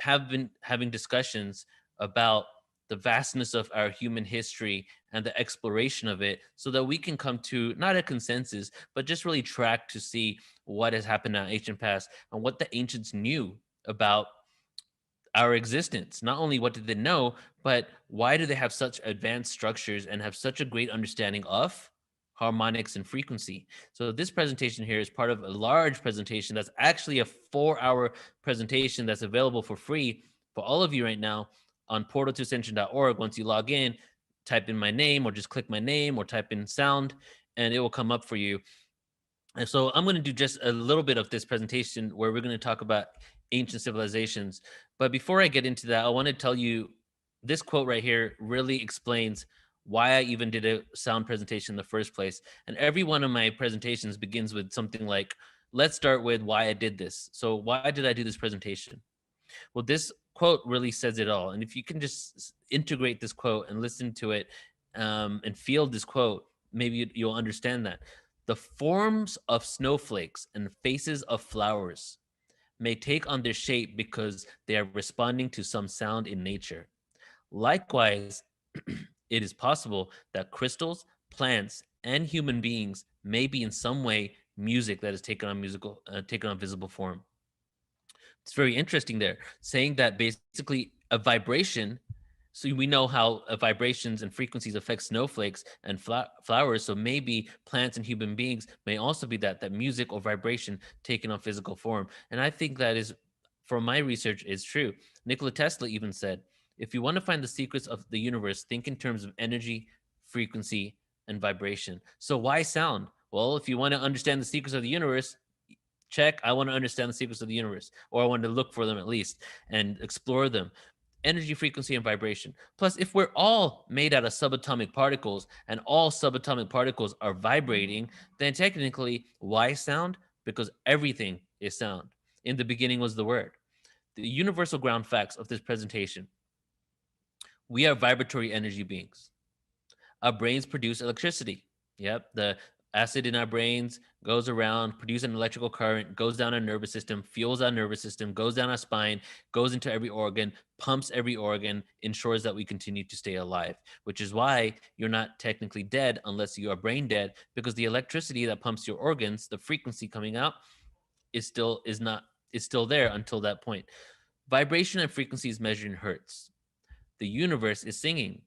have been having discussions about the vastness of our human history and the exploration of it so that we can come to not a consensus, but just really track to see what has happened in our ancient past and what the ancients knew about our existence. Not only what did they know, but why do they have such advanced structures and have such a great understanding of harmonics and frequency? So this presentation here is part of a large presentation that's actually a 4-hour presentation that's available for free for all of you right now on portal2ascension.org. Once you log in, type in my name or just click my name or type in sound and it will come up for you. And so I'm going to do just a little bit of this presentation where we're going to talk about ancient civilizations. But before I get into that, I want to tell you this quote right here really explains why I even did a sound presentation in the first place. And every one of my presentations begins with something like, let's start with why I did this. So why did I do this presentation? Well, this quote really says it all. And if you can just integrate this quote and listen to it and feel this quote, maybe you'll understand that. The forms of snowflakes and faces of flowers may take on their shape because they are responding to some sound in nature. Likewise, it is possible that crystals, plants, and human beings may be in some way music that has taken on visible form. It's very interesting there, saying that basically a vibration. So we know how vibrations and frequencies affect snowflakes and flowers. So maybe plants and human beings may also be that music or vibration taken on physical form. And I think that is, from my research, is true. Nikola Tesla even said, if you want to find the secrets of the universe, think in terms of energy, frequency, and vibration. So why sound? Well, if you want to understand the secrets of the universe, check, I want to understand the secrets of the universe, or I want to look for them at least and explore them. Energy, frequency, and vibration. Plus, if we're all made out of subatomic particles and all subatomic particles are vibrating, then technically, why sound? Because everything is sound. In the beginning was the word. The universal ground facts of this presentation: we are vibratory energy beings. Our brains produce electricity. Yep, the acid in our brains goes around, produces an electrical current, goes down our nervous system, fuels our nervous system, goes down our spine, goes into every organ, pumps every organ, ensures that we continue to stay alive. Which is why you're not technically dead unless you are brain dead, because the electricity that pumps your organs, the frequency coming out, is still there until that point. Vibration and frequency is measured in hertz. The universe is singing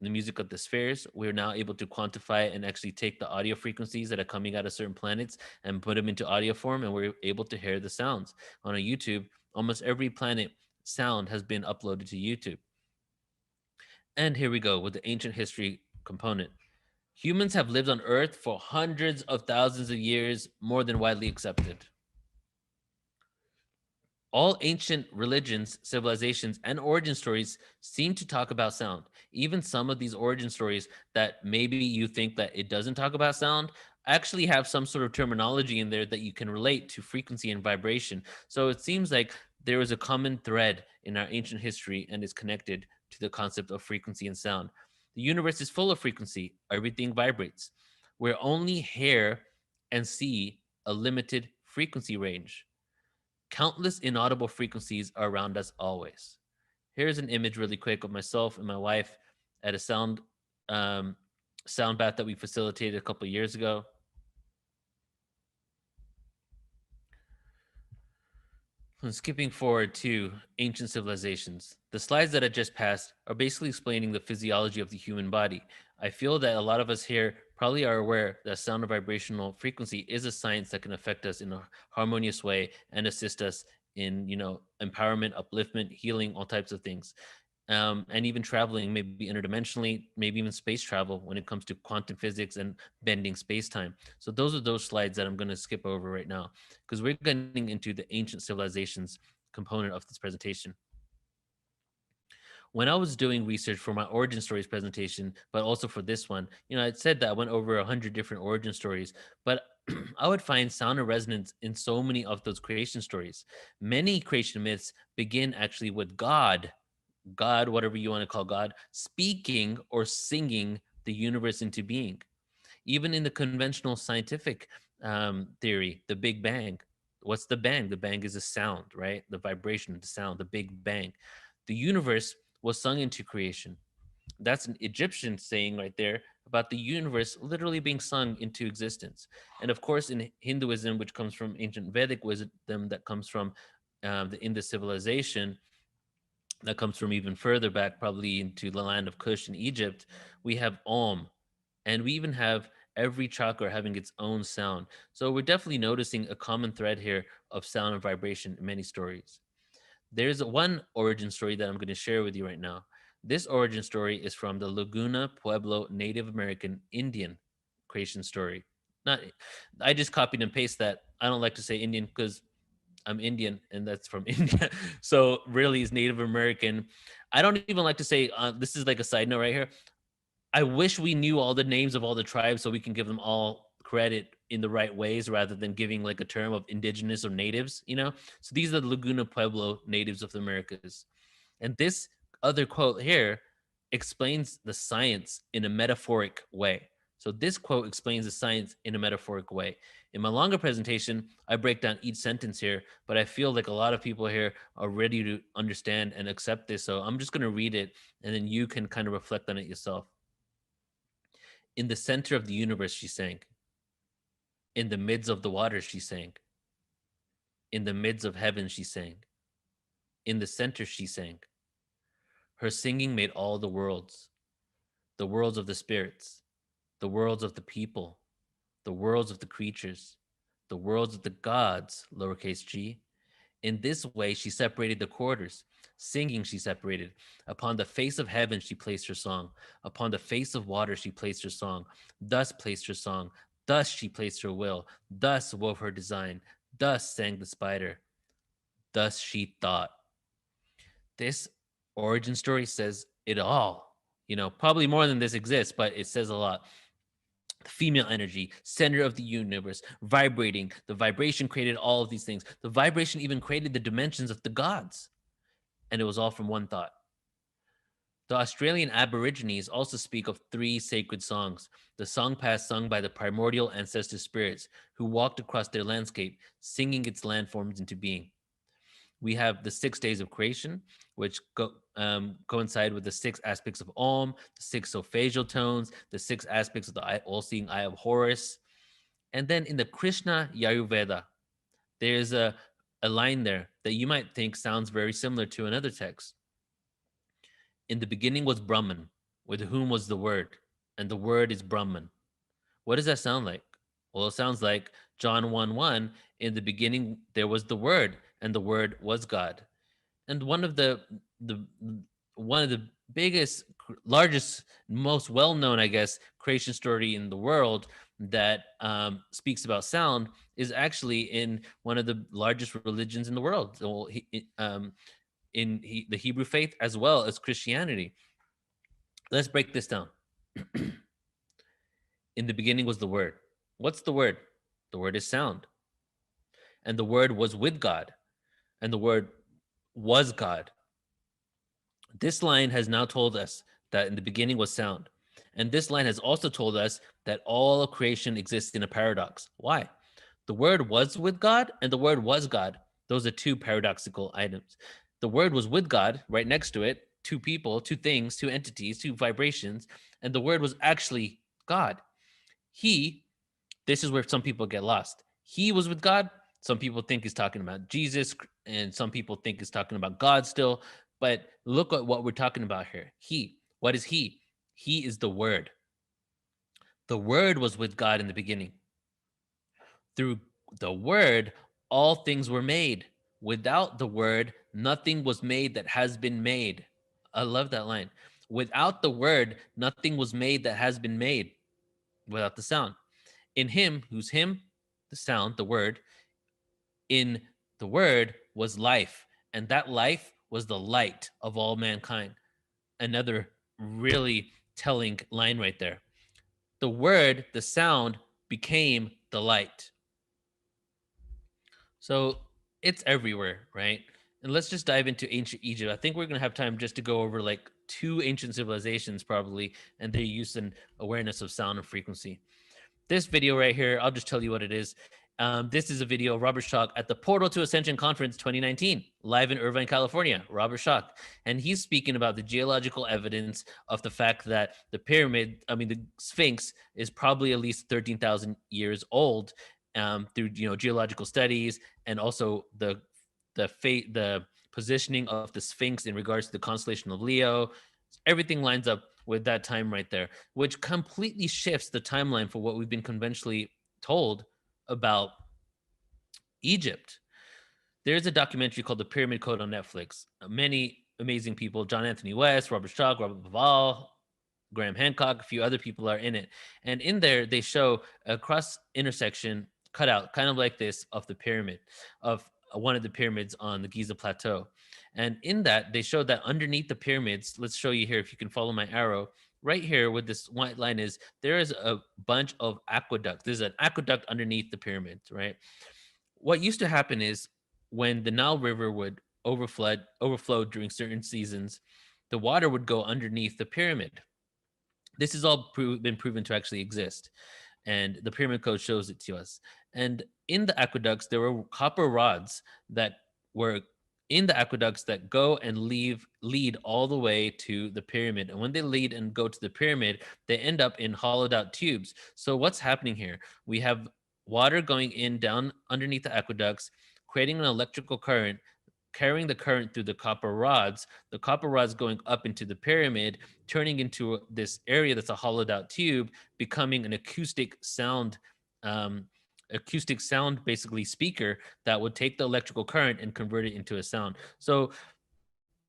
the music of the spheres. We're now able to quantify and actually take the audio frequencies that are coming out of certain planets and put them into audio form, and we're able to hear the sounds. On a YouTube, almost every planet sound has been uploaded to YouTube. And here we go with the ancient history component. Humans have lived on Earth for hundreds of thousands of years, more than widely accepted. All ancient religions, civilizations, and origin stories seem to talk about sound. Even some of these origin stories that maybe you think that it doesn't talk about sound actually have some sort of terminology in there that you can relate to frequency and vibration. So it seems like there is a common thread in our ancient history and is connected to the concept of frequency and sound. The universe is full of frequency. Everything vibrates. We only hear and see a limited frequency range. Countless inaudible frequencies are around us always. Here's an image really quick of myself and my wife at a um, sound bath that we facilitated a couple of years ago. And skipping forward to ancient civilizations, the slides that I just passed are basically explaining the physiology of the human body. I feel that a lot of us here probably are aware that sound or vibrational frequency is a science that can affect us in a harmonious way and assist us in, empowerment, upliftment, healing, all types of things. And even traveling, maybe interdimensionally, maybe even space travel when it comes to quantum physics and bending space time. So those are those slides that I'm going to skip over right now because we're getting into the ancient civilizations component of this presentation. When I was doing research for my origin stories presentation, but also for this one, I said that I went over 100 different origin stories, but I would find sound and resonance in so many of those creation stories. Many creation myths begin actually with God, whatever you want to call God, speaking or singing the universe into being. Even in the conventional scientific theory, the Big Bang, What's the bang? The bang is a sound, right? The vibration, the sound, the big bang. The universe was sung into creation. That's an Egyptian saying right there about the universe literally being sung into existence. And of course, in Hinduism, which comes from ancient Vedic wisdom, that comes from the Indus civilization, that comes from even further back, probably into the land of Kush in Egypt, we have Om, and we even have every chakra having its own sound. So we're definitely noticing a common thread here of sound and vibration in many stories. There's one origin story that I'm going to share with you right now. This origin story is from the Laguna Pueblo Native American Indian creation story. Not, I just copied and pasted that. I don't like to say Indian because I'm Indian and that's from India. So really, it's Native American. I don't even like to say, this is like a side note right here. I wish we knew all the names of all the tribes so we can give them all credit in the right ways rather than giving like a term of indigenous or natives, you know? So these are the Laguna Pueblo natives of the Americas. And this other quote here explains the science in a metaphoric way. So this quote explains the science in a metaphoric way. In my longer presentation, I break down each sentence here, but I feel like a lot of people here are ready to understand and accept this. So I'm just going to read it and then you can kind of reflect on it yourself. In the center of the universe, she sang. In the midst of the waters, she sang. In the midst of heaven, she sang. In the center, she sang. Her singing made all the worlds of the spirits, the worlds of the people, the worlds of the creatures, the worlds of the gods, lowercase g. In this way, she separated the quarters. Singing, she separated. Upon the face of heaven, she placed her song. Upon the face of water, she placed her song. Thus placed her song. Thus she placed her will. Thus wove her design. Thus sang the spider. Thus she thought. This origin story says it all. You know, probably more than this exists, but it says a lot. The female energy, center of the universe, vibrating. The vibration created all of these things. The vibration even created the dimensions of the gods. And it was all from one thought. The Australian Aborigines also speak of three sacred songs, the song past sung by the primordial ancestor spirits who walked across their landscape, singing its landforms into being. We have the 6 days of creation, which coincide with the six aspects of Om, the six solfegial tones, the six aspects of the all-seeing eye of Horus. And then in the Krishna Yajurveda, there's a line there that you might think sounds very similar to another text. In the beginning was Brahman, with whom was the Word, and the Word is Brahman. What does that sound like? Well, it sounds like John 1:1. In the beginning, there was the Word, and the Word was God. And the one of the biggest, largest, most well-known, I guess, creation story in the world that speaks about sound is actually in one of the largest religions in the world. So the Hebrew faith as well as Christianity. Let's break this down. In the beginning was the Word. What's the Word? The Word is sound. And the Word was with God. And the Word was God. This line has now told us that in the beginning was sound. And this line has also told us that all of creation exists in a paradox. Why? The Word was with God and the Word was God. Those are two paradoxical items. The Word was with God right next to it, two people, two things, two entities, two vibrations, and the Word was actually God. He, this is where some people get lost. He was with God. Some people think he's talking about Jesus, and some people think he's talking about God still. But look at what we're talking about here. He, what is he? He is the Word. The Word was with God in the beginning. Through the Word, all things were made. Without the Word, nothing was made that has been made. I love that line. Without the Word, nothing was made that has been made. Without the sound. In him, who's him? The sound, the Word. In the Word was life, and that life was the light of all mankind. Another really telling line right there. The Word, the sound, became the light. So it's everywhere, right? And let's just dive into ancient Egypt. I think we're going to have time just to go over like two ancient civilizations, probably, and their use and awareness of sound and frequency. This video right here, I'll just tell you what it is. This is a video of Robert Schoch at the Portal to Ascension Conference 2019, live in Irvine, California. Robert Schoch. And he's speaking about the geological evidence of the fact that the pyramid, the Sphinx, is probably at least 13,000 years old, through geological studies, and also the positioning of the Sphinx in regards to the constellation of Leo. Everything lines up with that time right there, which completely shifts the timeline for what we've been conventionally told about Egypt. There's a documentary called The Pyramid Code on Netflix. Many amazing people, John Anthony West, Robert Schoch, Robert Baval, Graham Hancock, a few other people are in it. And in there, they show a cross intersection cutout, kind of like this, of the pyramid, of one of the pyramids on the Giza Plateau. And in that, they show that underneath the pyramids, let's show you here, if you can follow my arrow, right here with this white line is, there is a bunch of aqueducts. There's an aqueduct underneath the pyramids, right? What used to happen is when the Nile River would overflow during certain seasons, the water would go underneath the pyramid. This has all been proven to actually exist, and the pyramid code shows it to us. And in the aqueducts, there were copper rods that were in the aqueducts that go and lead all the way to the pyramid. And when they lead and go to the pyramid, they end up in hollowed out tubes. So what's happening here? We have water going in down underneath the aqueducts, creating an electrical current, carrying the current through the copper rods going up into the pyramid, turning into this area that's a hollowed out tube, becoming an um, acoustic sound basically speaker that would take the electrical current and convert it into a sound. So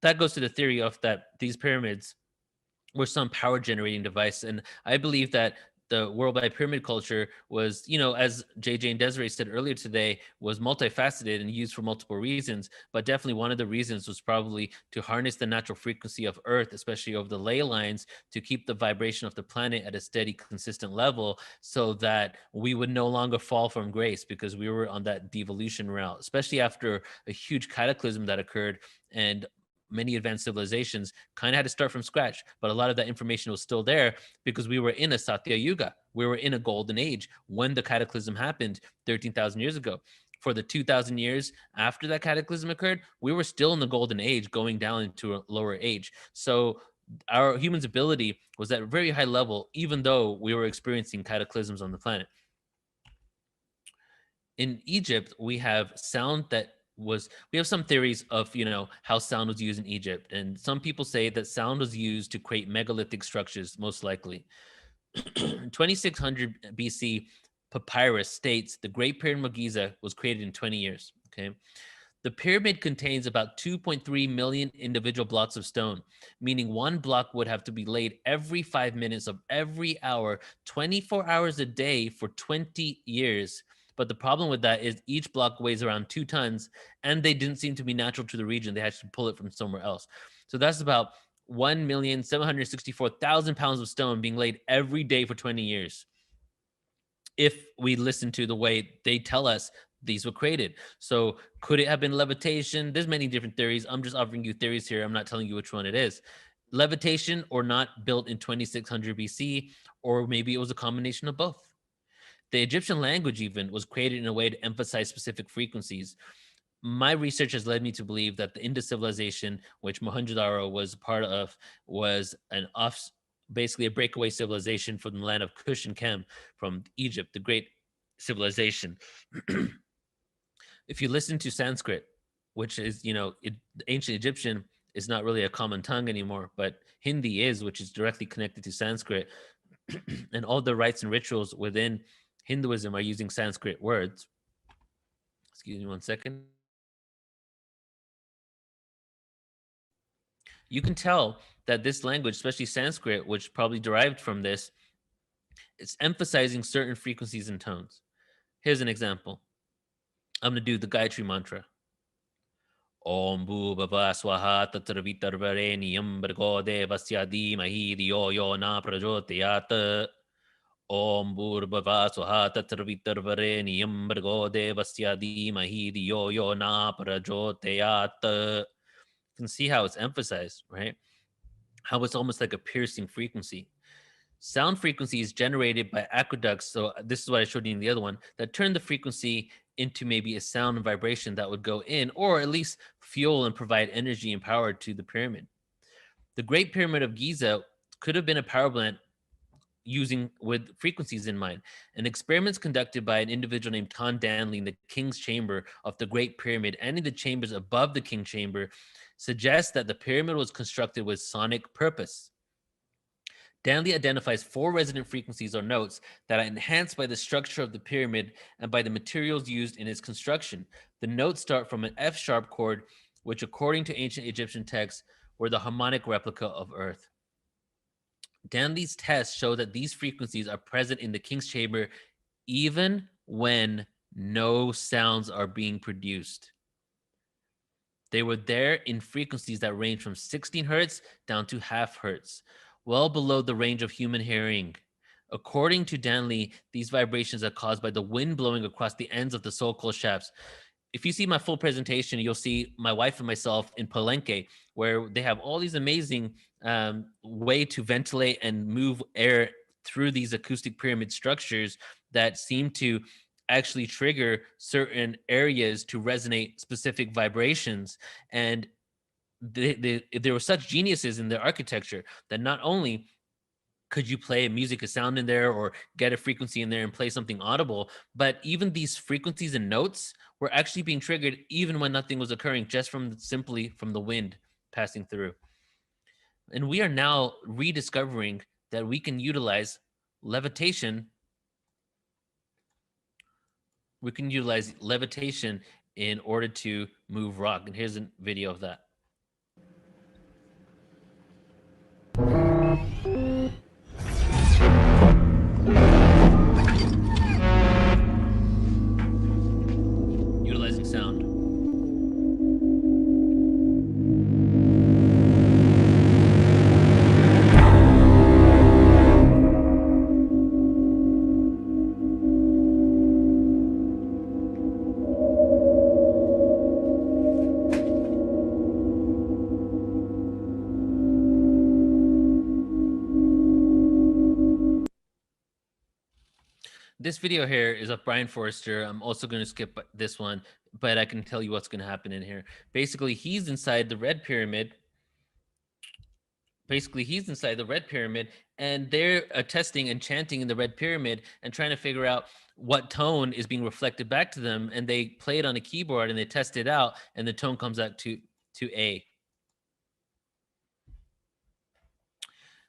that goes to the theory of that these pyramids were some power generating device. And I believe that the worldwide pyramid culture was, as JJ and Desiree said earlier today, was multifaceted and used for multiple reasons. But definitely one of the reasons was probably to harness the natural frequency of Earth, especially over the ley lines, to keep the vibration of the planet at a steady, consistent level, so that we would no longer fall from grace, because we were on that devolution route, especially after a huge cataclysm that occurred. And many advanced civilizations kind of had to start from scratch, but a lot of that information was still there because we were in a Satya Yuga. We were in a golden age when the cataclysm happened 13,000 years ago. For the 2,000 years after that cataclysm occurred, we were still in the golden age, going down into a lower age. So our humans' ability was at a very high level, even though we were experiencing cataclysms on the planet. In Egypt, we have sound that we have some theories of how sound was used in Egypt, and some people say that sound was used to create megalithic structures, most likely. 2600 BC papyrus states the Great Pyramid of Giza was created in 20 years. Okay. The pyramid contains about 2.3 million individual blocks of stone, meaning one block would have to be laid every 5 minutes of every hour, 24 hours a day for 20 years. But the problem with that is each block weighs around 2 tons, and they didn't seem to be natural to the region. They had to pull it from somewhere else. So that's about 1,764,000 pounds of stone being laid every day for 20 years. If we listen to the way they tell us these were created. So could it have been levitation? There's many different theories. I'm just offering you theories here. I'm not telling you which one it is. Levitation or not, built in 2600 BC, or maybe it was a combination of both. The Egyptian language even was created in a way to emphasize specific frequencies. My research has led me to believe that the Indus civilization, which Mohenjo-daro was part of, was basically a breakaway civilization from the land of Kush and Kem, from Egypt, the great civilization. If you listen to Sanskrit, which is, ancient Egyptian is not really a common tongue anymore, but Hindi is, which is directly connected to Sanskrit. And all the rites and rituals within Hinduism are using Sanskrit words. Excuse me 1 second. You can tell that this language, especially Sanskrit, which probably derived from this, it's emphasizing certain frequencies and tones. Here's an example. I'm going to do the Gayatri mantra. Om Bhu Bhava Swaha Tatra Vitarvareniyam Bhargo Devasya Dhimahi Dhiyo Yo Na Prachodayat. Om Bhurbhava Swaha Tatra Vitarvareniyam Bhargo Devasya Dhimahi Dhiyo Yo Na Prachodayat. You can see how it's emphasized, right? How it's almost like a piercing frequency. Sound frequency is generated by aqueducts. So this is what I showed you in the other one, that turn the frequency into maybe a sound and vibration that would go in, or at least fuel and provide energy and power to the pyramid. The Great Pyramid of Giza could have been a power plant using with frequencies in mind. And experiments conducted by an individual named Ton Danley in the King's Chamber of the Great Pyramid and in the chambers above the King Chamber suggest that the pyramid was constructed with sonic purpose. Danley identifies 4 resonant frequencies or notes that are enhanced by the structure of the pyramid and by the materials used in its construction. The notes start from an F sharp chord, which, according to ancient Egyptian texts, were the harmonic replica of Earth. Danley's tests show that these frequencies are present in the King's Chamber even when no sounds are being produced. They were there in frequencies that range from 16 hertz down to half hertz, well below the range of human hearing. According to Danley, these vibrations are caused by the wind blowing across the ends of the so-called shafts. If you see my full presentation, you'll see my wife and myself in Palenque, where they have all these amazing way to ventilate and move air through these acoustic pyramid structures that seem to actually trigger certain areas to resonate specific vibrations. And there were such geniuses in their architecture that not only could you play a music, a sound in there, or get a frequency in there and play something audible, but even these frequencies and notes were actually being triggered even when nothing was occurring, just from simply from the wind passing through. And we are now rediscovering that we can utilize levitation. We can utilize levitation in order to move rock. And here's a video of that. Utilizing sound. This video here is of Brian Forrester. I'm also going to skip this one, but I can tell you what's going to happen in here. Basically, he's inside the red pyramid. And they're testing and chanting in the red pyramid and trying to figure out what tone is being reflected back to them. And they play it on a keyboard and they test it out, and the tone comes out to A.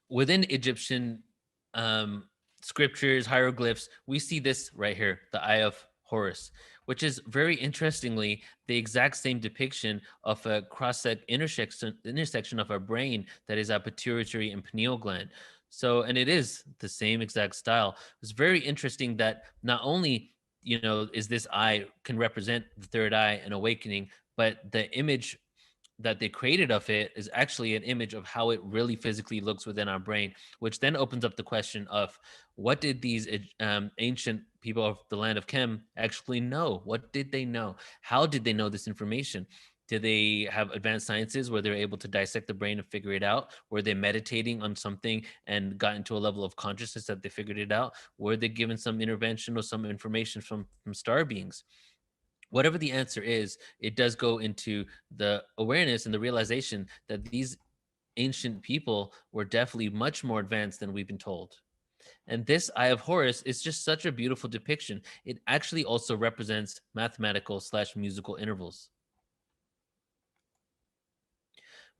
Within Egyptian scriptures, hieroglyphs, we see this right here, the Eye of Horus, which is very interestingly the exact same depiction of a intersection of our brain that is our pituitary and pineal gland. So, and it is the same exact style. It's very interesting that not only, is this eye can represent the third eye and awakening, but the image that they created of it is actually an image of how it really physically looks within our brain, which then opens up the question of what did these ancient people of the land of Chem actually know? What did they know? How did they know this information? Did they have advanced sciences where they're able to dissect the brain and figure it out? Were they meditating on something and got into a level of consciousness that they figured it out? Were they given some intervention or some information from star beings? Whatever the answer is, it does go into the awareness and the realization that these ancient people were definitely much more advanced than we've been told. And this Eye of Horus is just such a beautiful depiction. It actually also represents mathematical/musical intervals.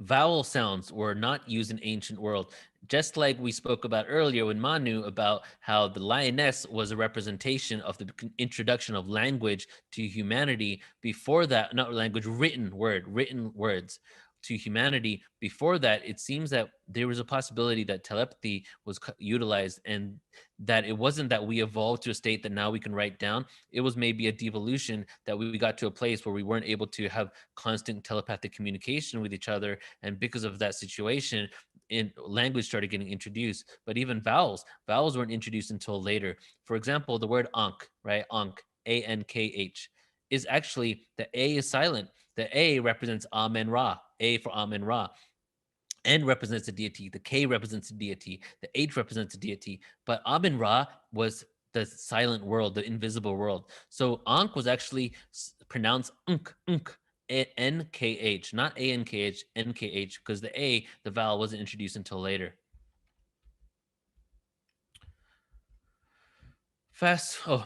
Vowel sounds were not used in ancient world, just like we spoke about earlier with Manu about how the lioness was a representation of the introduction of language to humanity. Before that, not language, written words to humanity. Before that, it seems that there was a possibility that telepathy was utilized, and that it wasn't that we evolved to a state that now we can write down. It was maybe a devolution that we got to a place where we weren't able to have constant telepathic communication with each other. And because of that situation, in language started getting introduced. But even vowels weren't introduced until later. For example, the word ankh, right? Ankh, A-N-K-H, is actually, the A is silent. The A represents Amen Ra, A for Amen Ra. N represents a deity, the K represents a deity, the H represents a deity, but Amun Ra was the silent world, the invisible world. So Ankh was actually pronounced Unk, Nkh, not Ankh, Nkh, because the vowel wasn't introduced until later.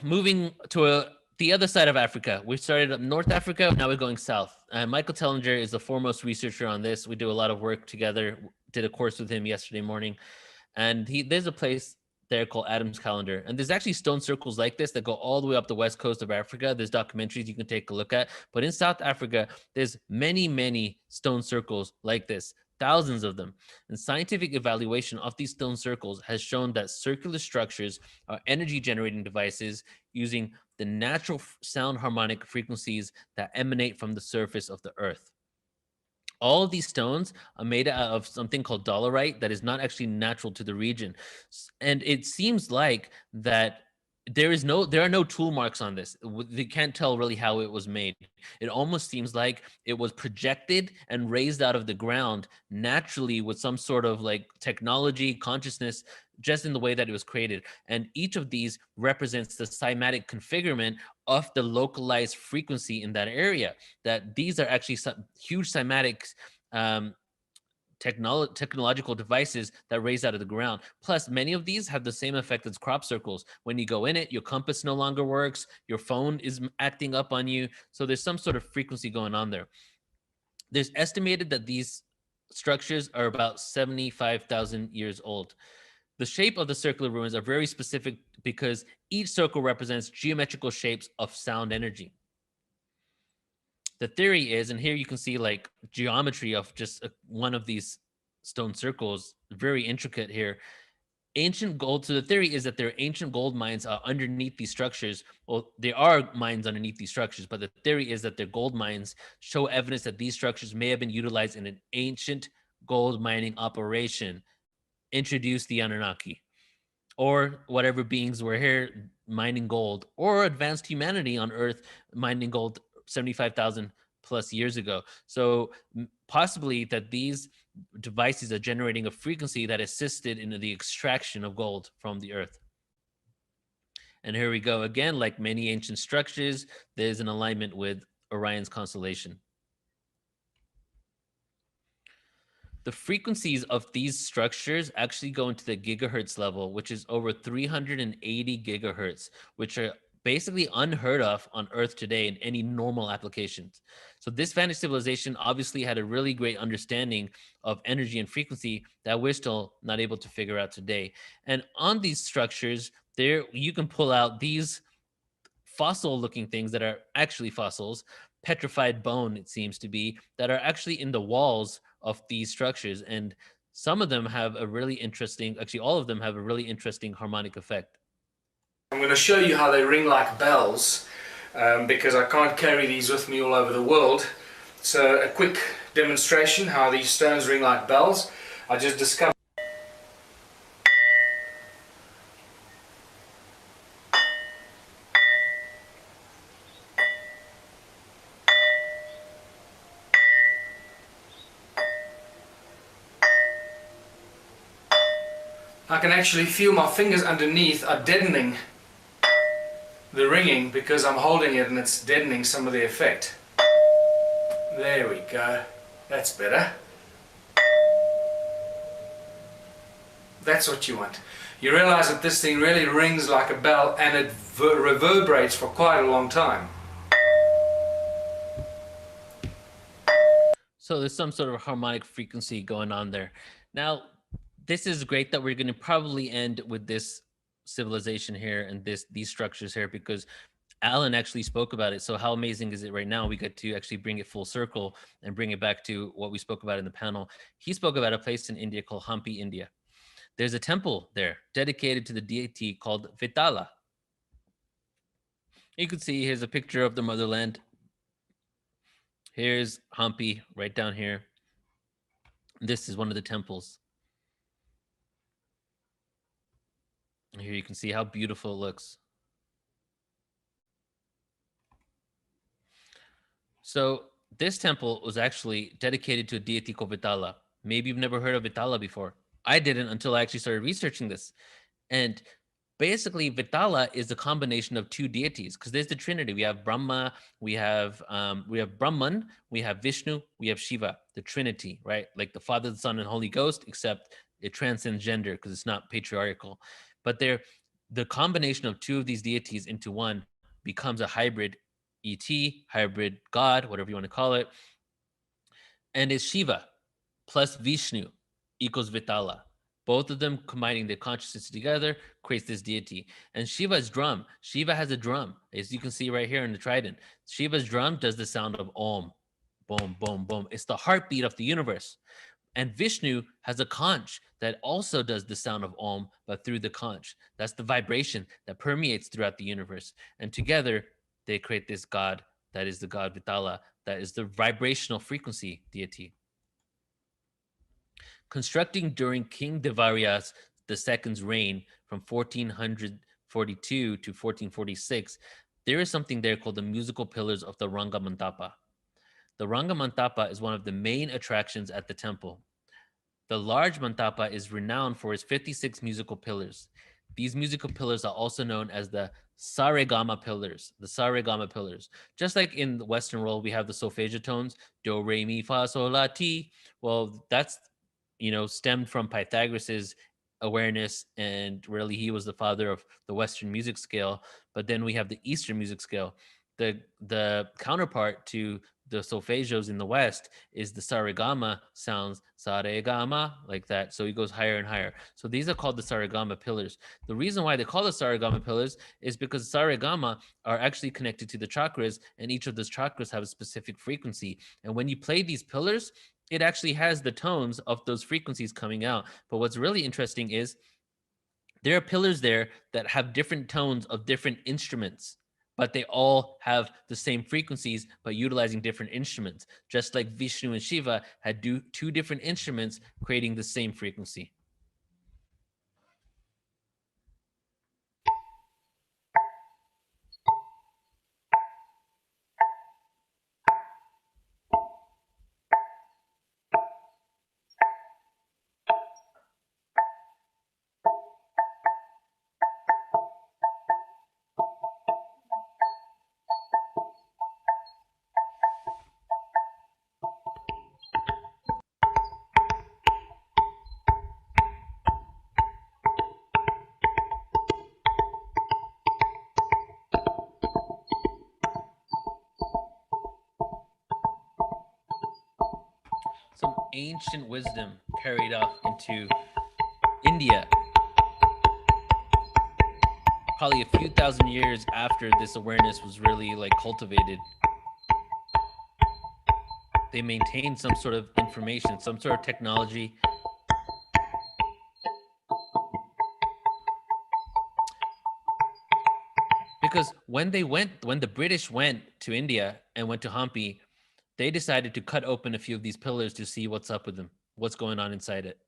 Moving to the other side of Africa. We started up North Africa. Now we're going south. Michael Tellinger is the foremost researcher on this. We do a lot of work together. Did a course with him yesterday morning, and there's a place there called Adam's Calendar, and there's actually stone circles like this that go all the way up the west coast of Africa. There's documentaries you can take a look at, but in South Africa, there's many stone circles like this, thousands of them. And scientific evaluation of these stone circles has shown that circular structures are energy generating devices using the natural sound harmonic frequencies that emanate from the surface of the earth. All of these stones are made out of something called dolerite that is not actually natural to the region. And it seems like that there are no tool marks on this. They can't tell really how it was made. It almost seems like it was projected and raised out of the ground naturally with some sort of like technology, consciousness, just in the way that it was created. And each of these represents the cymatic configurement of the localized frequency in that area. That these are actually huge cymatics, um, technological devices that raise out of the ground. Plus, many of these have the same effect as crop circles. When you go in it, your compass no longer works, your phone is acting up on you. So there's some sort of frequency going on there. There's estimated that these structures are about 75,000 years old. The shape of the circular ruins are very specific because each circle represents geometrical shapes of sound energy. The theory is, and here you can see like geometry of just one of these stone circles, very intricate here. Ancient gold. So the theory is that there are ancient gold mines underneath these structures. Well, there are mines underneath these structures, but the theory is that their gold mines show evidence that these structures may have been utilized in an ancient gold mining operation. Introduce the Anunnaki or whatever beings were here mining gold, or advanced humanity on Earth mining gold 75,000 plus years ago. So possibly that these devices are generating a frequency that assisted in the extraction of gold from the Earth. And here we go again, like many ancient structures, there's an alignment with Orion's constellation. The frequencies of these structures actually go into the gigahertz level, which is over 380 gigahertz, which are basically unheard of on Earth today in any normal applications. So this vanished civilization obviously had a really great understanding of energy and frequency that we're still not able to figure out today. And on these structures, there you can pull out these fossil looking things that are actually fossils, petrified bone, it seems to be, that are actually in the walls of these structures. And some of them have a really interesting, actually, all of them have a really interesting harmonic effect. I'm going to show you how they ring like bells because I can't carry these with me all over the world. So a quick demonstration how these stones ring like bells. I just discovered I can actually feel my fingers underneath are deadening the ringing because I'm holding it and it's deadening some of the effect. There we go. That's better. That's what you want. You realize that this thing really rings like a bell and it reverberates for quite a long time. So there's some sort of harmonic frequency going on there. Now, this is great that we're going to probably end with this civilization here and these structures here, because Alan actually spoke about it. So how amazing is it right now? We get to actually bring it full circle and bring it back to what we spoke about in the panel. He spoke about a place in India called Hampi, India. There's a temple there dedicated to the deity called Vittala. You can see here's a picture of the motherland. Here's Hampi right down here. This is one of the temples. Here you can see how beautiful it looks. So this temple was actually dedicated to a deity called Vittala. Maybe you've never heard of Vittala before. I didn't until I actually started researching this. And basically, Vittala is a combination of two deities because there's the Trinity. We have Brahma, we have Brahman, we have Vishnu, we have Shiva, the Trinity, right? Like the Father, the Son, and Holy Ghost, except it transcends gender because it's not patriarchal. But they're the combination of two of these deities into one becomes a hybrid ET, hybrid God, whatever you want to call it, and it's Shiva plus Vishnu equals Vittala. Both of them combining their consciousness together creates this deity. And Shiva's drum, Shiva has a drum, as you can see right here in the trident. Shiva's drum does the sound of Om. Boom, boom, boom. It's the heartbeat of the universe. And Vishnu has a conch that also does the sound of Om, but through the conch. That's the vibration that permeates throughout the universe. And together, they create this god that is the god Vittala, that is the vibrational frequency deity. Constructing during King Devarias II's reign from 1442 to 1446, there is something there called the musical pillars of the Ranga Mantapa. The Ranga Mantapa is one of the main attractions at the temple. The large Mantapa is renowned for its 56 musical pillars. These musical pillars are also known as the SaReGaMa Pillars, the SaReGaMa Pillars. Just like in the Western world, we have the solfeggio tones, do, re, mi, fa, sol, la, ti. Well, that's, stemmed from Pythagoras's awareness, and really he was the father of the Western music scale. But then we have the Eastern music scale. The counterpart to the solfeggios in the West is the SaReGaMa sounds, SaReGaMa, like that. So he goes higher and higher. So these are called the SaReGaMa pillars. The reason why they call the SaReGaMa pillars is because SaReGaMa are actually connected to the chakras, and each of those chakras have a specific frequency. And when you play these pillars, it actually has the tones of those frequencies coming out. But what's really interesting is there are pillars there that have different tones of different instruments, but they all have the same frequencies, but utilizing different instruments, just like Vishnu and Shiva had two different instruments creating the same frequency. Some ancient wisdom carried off into India, probably a few thousand years after this awareness was really like cultivated. They maintained some sort of information, some sort of technology. Because when the British went to India and went to Hampi, they decided to cut open a few of these pillars to see what's up with them, what's going on inside it.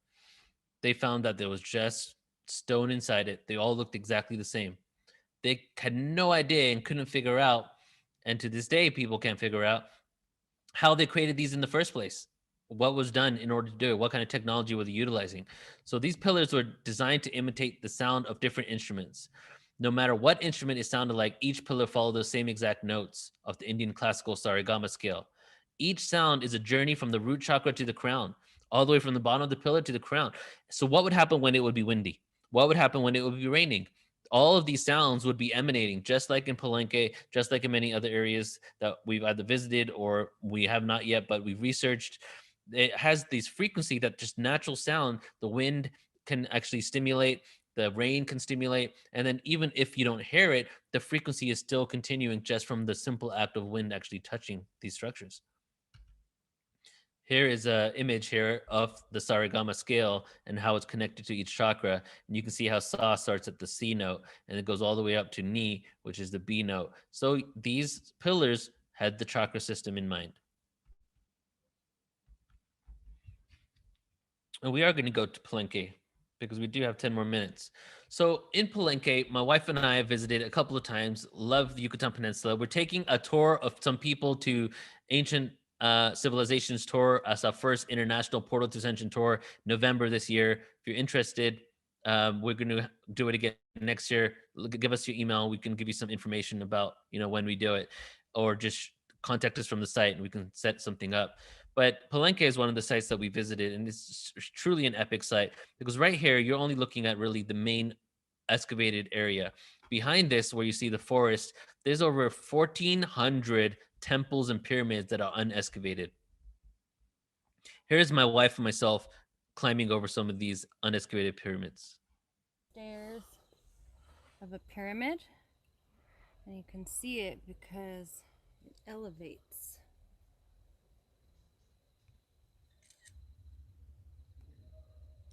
They found that there was just stone inside it. They all looked exactly the same. They had no idea and couldn't figure out, and to this day, people can't figure out how they created these in the first place. What was done in order to do it? What kind of technology were they utilizing? So these pillars were designed to imitate the sound of different instruments. No matter what instrument it sounded like, each pillar followed the same exact notes of the Indian classical SaReGaMa scale. Each sound is a journey from the root chakra to the crown, all the way from the bottom of the pillar to the crown. So what would happen when it would be windy? What would happen when it would be raining? All of these sounds would be emanating, just like in Palenque, just like in many other areas that we've either visited or we have not yet, but we've researched. It has these frequency that just natural sound. The wind can actually stimulate, the rain can stimulate, and then even if you don't hear it, the frequency is still continuing just from the simple act of wind actually touching these structures. Here is an image here of the SaReGaMa scale and how it's connected to each chakra. And you can see how Sa starts at the C note and it goes all the way up to Ni, which is the B note. So these pillars had the chakra system in mind. And we are going to go to Palenque because we do have 10 more minutes. So in Palenque, my wife and I have visited a couple of times, love the Yucatan Peninsula. We're taking a tour of some people to ancient Civilizations tour as our first international Portal to Ascension tour, November this year. If you're interested, we're going to do it again next year. Give us your email. We can give you some information about when we do it, or just contact us from the site and we can set something up. But Palenque is one of the sites that we visited, and it's truly an epic site because right here you're only looking at really the main excavated area. Behind this, where you see the forest, there's over 1,400 temples and pyramids that are unexcavated. Here's my wife and myself climbing over some of these unexcavated pyramids. Stairs of a pyramid, and you can see it because it elevates.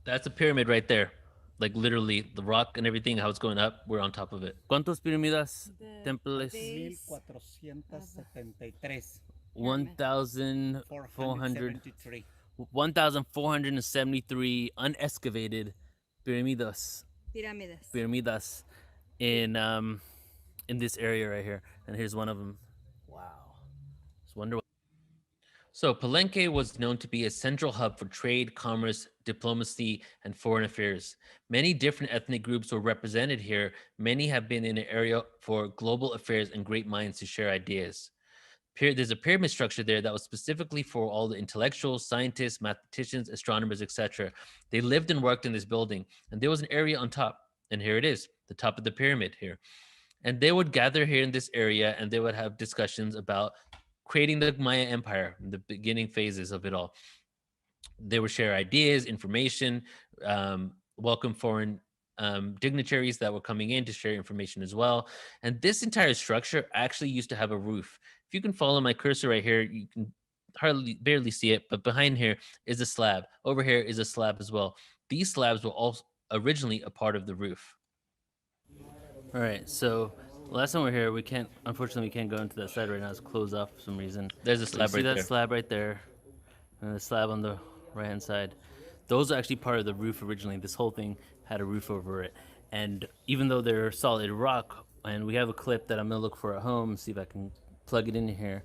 That's a pyramid right there. Like literally the rock and everything, how it's going up, we're on top of it. ¿Cuántos piramidas temples? 1473. 1,473 1,473 unexcavated pyramidas in this area right here. And here's one of them. Wow. Just wonder what. So Palenque was known to be a central hub for trade, commerce, diplomacy, and foreign affairs. Many different ethnic groups were represented here. Many have been in an area for global affairs and great minds to share ideas. There's a pyramid structure there that was specifically for all the intellectuals, scientists, mathematicians, astronomers, etc. They lived and worked in this building, and there was an area on top. And here it is, the top of the pyramid here. And they would gather here in this area, and they would have discussions about creating the Maya Empire, the beginning phases of it all. They would share ideas, information, welcome foreign dignitaries that were coming in to share information as well. And this entire structure actually used to have a roof. If you can follow my cursor right here, you can barely see it, but behind here is a slab. Over here is a slab as well. These slabs were all originally a part of the roof. All right, so last time we're here, unfortunately, we can't go into that side right now. It's closed off for some reason. There's a slab right there. See that slab right there, and the slab on the right-hand side. Those are actually part of the roof originally. This whole thing had a roof over it. And even though they're solid rock, and we have a clip that I'm gonna look for at home, see if I can plug it in here.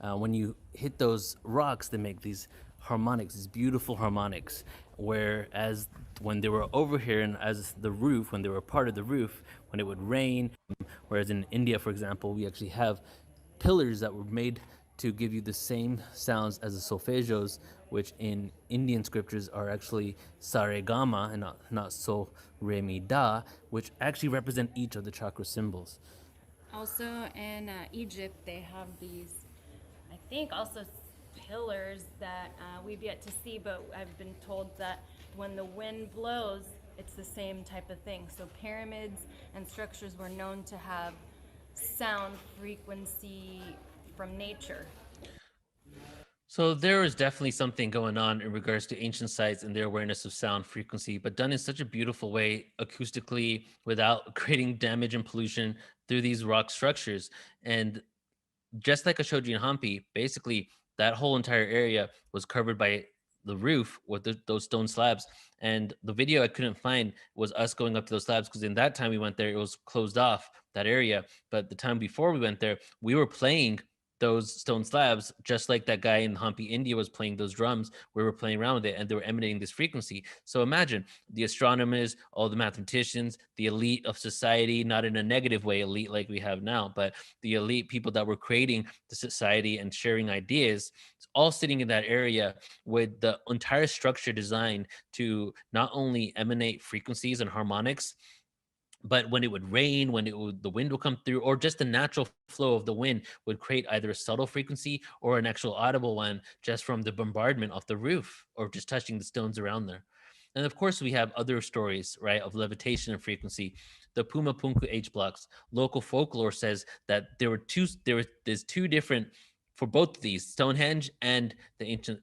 When you hit those rocks, they make these harmonics, these beautiful harmonics. Whereas when they were over here and as the roof, when they were part of the roof, when it would rain, whereas in India, for example, we actually have pillars that were made to give you the same sounds as the solfeggios, which in Indian scriptures are actually SaReGaMa and not So, Re, Mi, Da, which actually represent each of the chakra symbols. Also in Egypt, they have these, I think, also pillars that we've yet to see, but I've been told that when the wind blows, it's the same type of thing. So pyramids and structures were known to have sound frequency from nature. So there is definitely something going on in regards to ancient sites and their awareness of sound frequency, but done in such a beautiful way, acoustically, without creating damage and pollution through these rock structures. And just like I showed you in Hampi, basically that whole entire area was covered by the roof with those stone slabs. And the video I couldn't find was us going up to those slabs because in that time we went there, it was closed off, that area. But the time before we went there, we were playing those stone slabs, just like that guy in Hampi, India was playing those drums. We were playing around with it and they were emanating this frequency. So imagine the astronomers, all the mathematicians, the elite of society, not in a negative way, elite like we have now, but the elite people that were creating the society and sharing ideas, all sitting in that area with the entire structure designed to not only emanate frequencies and harmonics, but when it would rain, the wind would come through, or just the natural flow of the wind would create either a subtle frequency or an actual audible one just from the bombardment off the roof or just touching the stones around there. And of course, we have other stories, right, of levitation and frequency. The Puma Punku H blocks. Local folklore says that there's two different, for both of these, Stonehenge and the ancient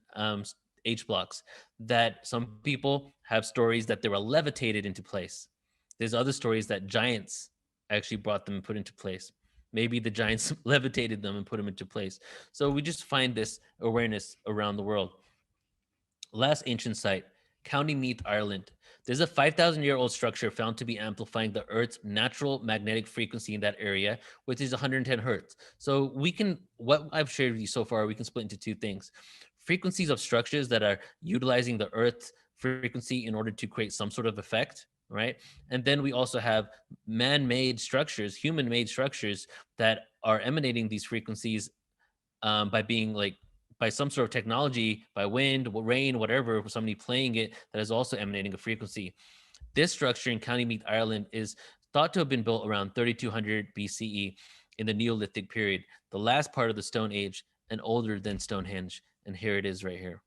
H blocks, that some people have stories that they were levitated into place. There's other stories that giants actually brought them and put into place. Maybe the giants levitated them and put them into place. So we just find this awareness around the world. Last ancient site, County Meath, Ireland. There's a 5,000-year-old structure found to be amplifying the Earth's natural magnetic frequency in that area, which is 110 hertz. So we can, what I've shared with you so far, we can split into two things. Frequencies of structures that are utilizing the Earth's frequency in order to create some sort of effect, right? And then we also have man-made structures, human-made structures that are emanating these frequencies by being like by some sort of technology, by wind, rain, whatever, somebody playing it that is also emanating a frequency. This structure in County Meath, Ireland, is thought to have been built around 3200 BCE in the Neolithic period, the last part of the Stone Age, and older than Stonehenge. And here it is right here.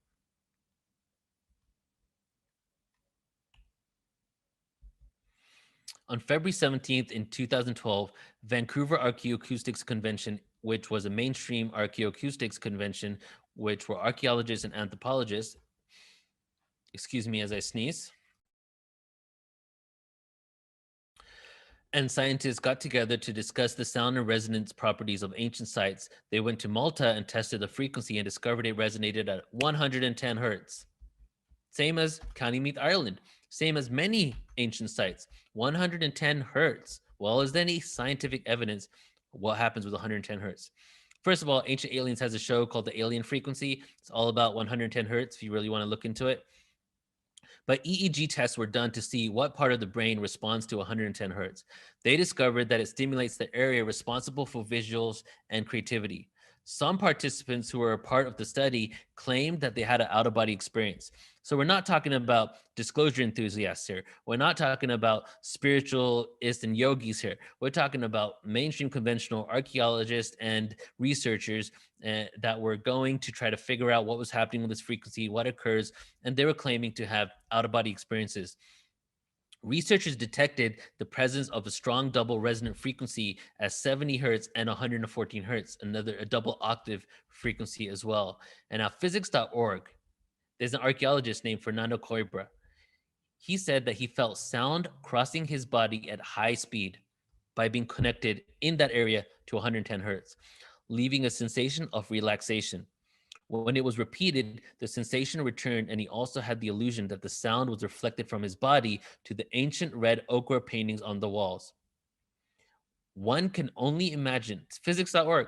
On February 17th in 2012, Vancouver Archaeoacoustics Convention, which was a mainstream archaeoacoustics convention, which were archaeologists and anthropologists, excuse me as I sneeze, and scientists got together to discuss the sound and resonance properties of ancient sites. They went to Malta and tested the frequency and discovered it resonated at 110 hertz. Same as County Meath, Ireland. Same as many ancient sites. 110 hertz. Well, is there any scientific evidence what happens with 110 hertz? First of all, Ancient Aliens has a show called The Alien Frequency. It's all about 110 hertz if you really want to look into it. But EEG tests were done to see what part of the brain responds to 110 hertz. They discovered that it stimulates the area responsible for visuals and creativity. Some participants who were a part of the study claimed that they had an out-of-body experience. So we're not talking about disclosure enthusiasts here. We're not talking about spiritualists and yogis here. We're talking about mainstream conventional archaeologists and researchers that were going to try to figure out what was happening with this frequency, what occurs, and they were claiming to have out-of-body experiences. Researchers detected the presence of a strong double resonant frequency at 70 hertz and 114 hertz, a double octave frequency as well. And now physics.org, there's an archaeologist named Fernando Coimbra. He said that he felt sound crossing his body at high speed by being connected in that area to 110 hertz, leaving a sensation of relaxation. When it was repeated, the sensation returned, and he also had the illusion that the sound was reflected from his body to the ancient red ochre paintings on the walls. One can only imagine, physics.org,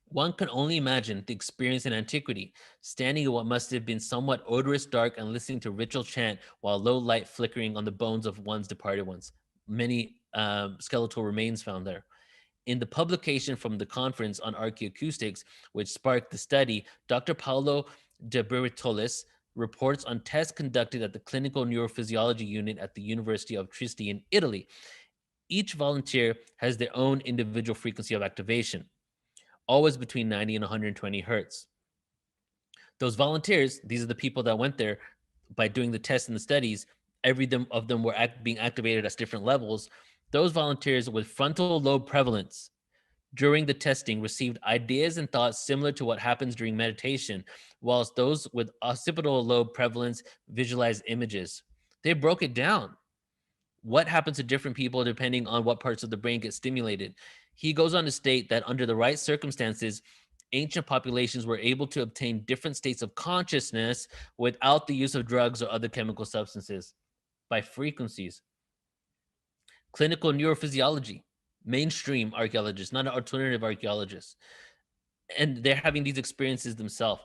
one can only imagine the experience in antiquity, standing in what must have been somewhat odorous dark and listening to ritual chant while low light flickering on the bones of one's departed ones. Many skeletal remains found there. In the publication from the Conference on Archaeoacoustics, which sparked the study, Dr. Paolo de Bertolis reports on tests conducted at the Clinical Neurophysiology Unit at the University of Trieste in Italy. Each volunteer has their own individual frequency of activation, always between 90 and 120 hertz. Those volunteers, these are the people that went there by doing the tests and the studies, every of them were being activated at different levels. Those volunteers with frontal lobe prevalence during the testing received ideas and thoughts similar to what happens during meditation, whilst those with occipital lobe prevalence visualized images. They broke it down. What happens to different people depending on what parts of the brain get stimulated. He goes on to state that under the right circumstances, ancient populations were able to obtain different states of consciousness without the use of drugs or other chemical substances by frequencies. Clinical neurophysiology, mainstream archaeologists, not alternative archaeologists. And they're having these experiences themselves.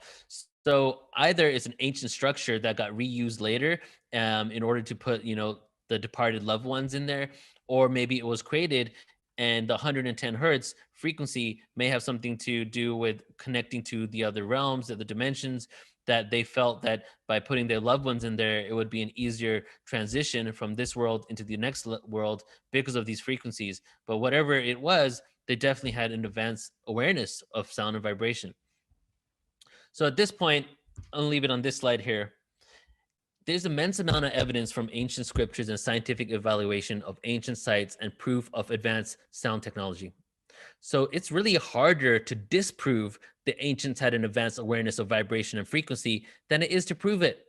So either it's an ancient structure that got reused later in order to put, the departed loved ones in there, or maybe it was created and the 110 hertz frequency may have something to do with connecting to the other realms, the dimensions, that they felt that by putting their loved ones in there, it would be an easier transition from this world into the next world because of these frequencies. But whatever it was, they definitely had an advanced awareness of sound and vibration. So at this point, I'll leave it on this slide here. There's immense amount of evidence from ancient scriptures and scientific evaluation of ancient sites and proof of advanced sound technology. So it's really harder to disprove the ancients had an advanced awareness of vibration and frequency than it is to prove it.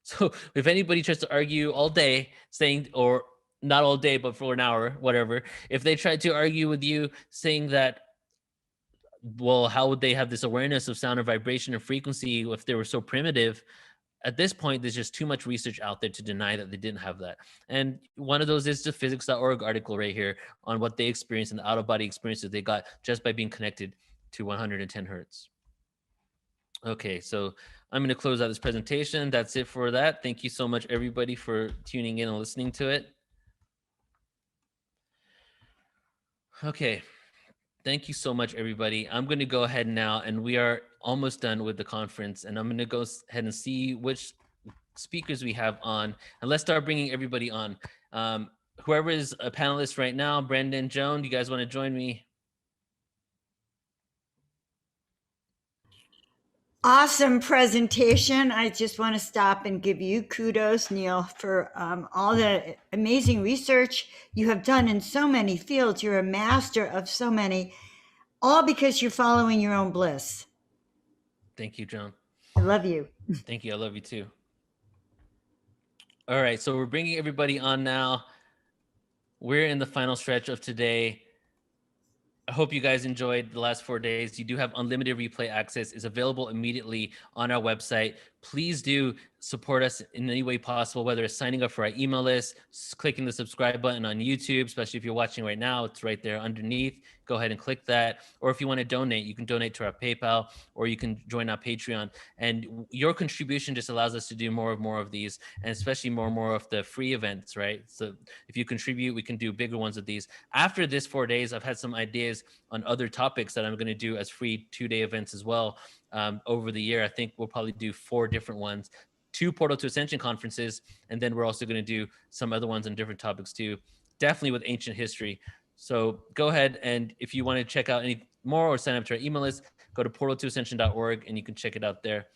So if anybody tries to argue all day saying, or not all day, but for an hour, whatever, if they try to argue with you saying that, well, how would they have this awareness of sound and vibration and frequency if they were so primitive? at this point, there's just too much research out there to deny that they didn't have that. And one of those is the physics.org article right here on what they experienced and the out of body experiences they got just by being connected to 110 hertz. Okay, so I'm going to close out this presentation. That's it for that. Thank you so much, everybody, for tuning in and listening to it. Okay, thank you so much, everybody. I'm going to go ahead now, and we are almost done with the conference, and I'm going to go ahead and see which speakers we have on, and let's start bringing everybody on. Whoever is a panelist right now, Brandon, Joan, do you guys want to join me? Awesome presentation. I just want to stop and give you kudos, Neil, for all the amazing research you have done in so many fields. You're a master of so many, all because you're following your own bliss. Thank you, Joan. I love you. Thank you. I love you too. All right, so we're bringing everybody on now. We're in the final stretch of today. I hope you guys enjoyed the last 4 days. You do have unlimited replay access. It's available immediately on our website. Please do support us in any way possible, whether it's signing up for our email list, clicking the subscribe button on YouTube, especially if you're watching right now, it's right there underneath. Go ahead and click that. Or if you want to donate, you can donate to our PayPal, or you can join our Patreon. And your contribution just allows us to do more of these, and especially more of the free events, right? So if you contribute, we can do bigger ones of these. After this 4 days, I've had some ideas on other topics that I'm going to do as free 2-day events as well. Over the year, I think we'll probably do 4 different ones, 2 Portal to Ascension conferences, and then we're also going to do some other ones on different topics too, definitely with ancient history. So go ahead, and if you want to check out any more or sign up to our email list, go to portal2ascension.org and you can check it out there.